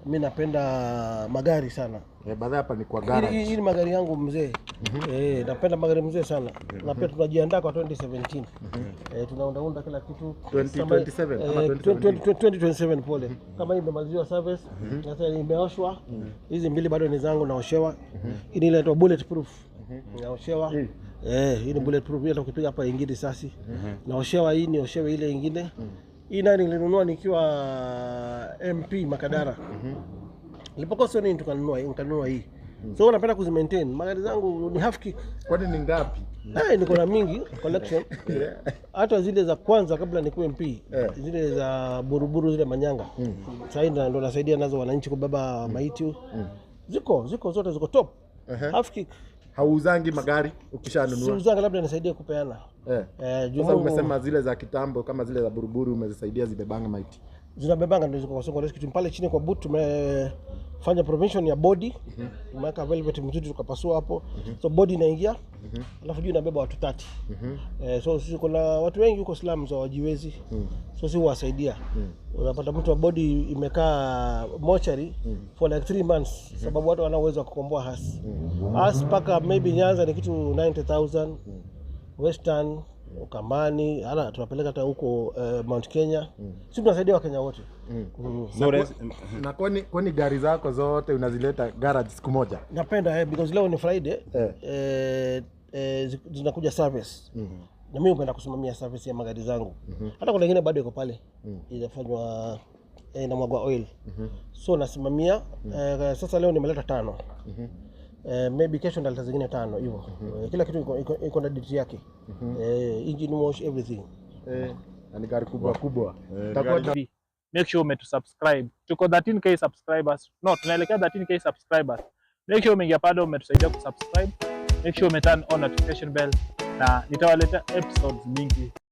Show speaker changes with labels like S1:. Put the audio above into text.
S1: Mimi napenda magari sana.
S2: Baada hapa ni kwa garage.
S1: Hii ni magari yangu mzee. Napenda magari mzee sana. Na pia tunajiandaa kwa 2017. Tunaunda kila kitu
S2: 2027 ama 2027
S1: pole. Kama imemaliziwa service, sasa imeoshwa. Hizi mbili bado ni zangu naoshewa. Hii ni inaitwa bulletproof. Naoshewa. Hii ni bulletproof, hata ukipiga hapa ingine risasi. Naoshewa hii, nioshewe ile ingine. Hii nayo nilinunua nikiwa MP Makadara. Nilipokuwa sio nini nikanunua hii. So napenda kuzimaintain. Magari zangu ni half kick.
S2: Kwani ni ngapi?
S1: Niko na mingi collection. Hata zile za kwanza kabla nikuwe MP, zile za buruburu zile manyanga. Sasa ndo nasaidia nazo wananchi kubeba maiti. Ziko zote ziko top. Half kick.
S2: Hauzangi magari ukishanunua?
S1: Siuzanga, labda nisaidie kupeana.
S2: Sasa umesema zile za kitambo kama zile za buruburu umezisaidia zibebanga maiti.
S1: Zinabebanga ndio ziko kwa soko rescue. Pale chini kwa boot tumefanya prevention ya body. Tumeweka velvet mzuri tukapasua hapo. So body inaingia. Alafu juu inabeba watu 30. So sisi kuna watu wengi huko slums hawajiwezi. So sisi huwasaidia. Unapata mtu wa body imekaa mortuary for like 3 months sababu watu wana uwezo wa kukomboa hasi paka maybe Nyanza ni kitu 90,000, Western Ukambani, tunapeleka hata huko Mount Kenya. Sisi tunasaidia Wakenya wote.
S2: Na kwani gari zako zote unazileta garage siku moja?
S1: Napenda because leo ni Friday. Zinakuja service. Na mimi napenda kusimamia service ya magari zangu. Hata kuna wengine bado iko pale. Inafanywa inamwagwa oil. So nasimamia. Sasa leo nimeleta 5. Maybe kesho ndaleta zingine 5 hivyo. Kila kitu iko na duty yake. Engine wash everything.
S2: Ni gari kubwa.
S3: Make sure umetusubscribe. Tuko 13k subscribers. No, tunaelekea 13k subscribers. Make sure umeingia pale umetusaidia kusubscribe. Make sure umeturn on notification bell na nitawaletea episodes mingi.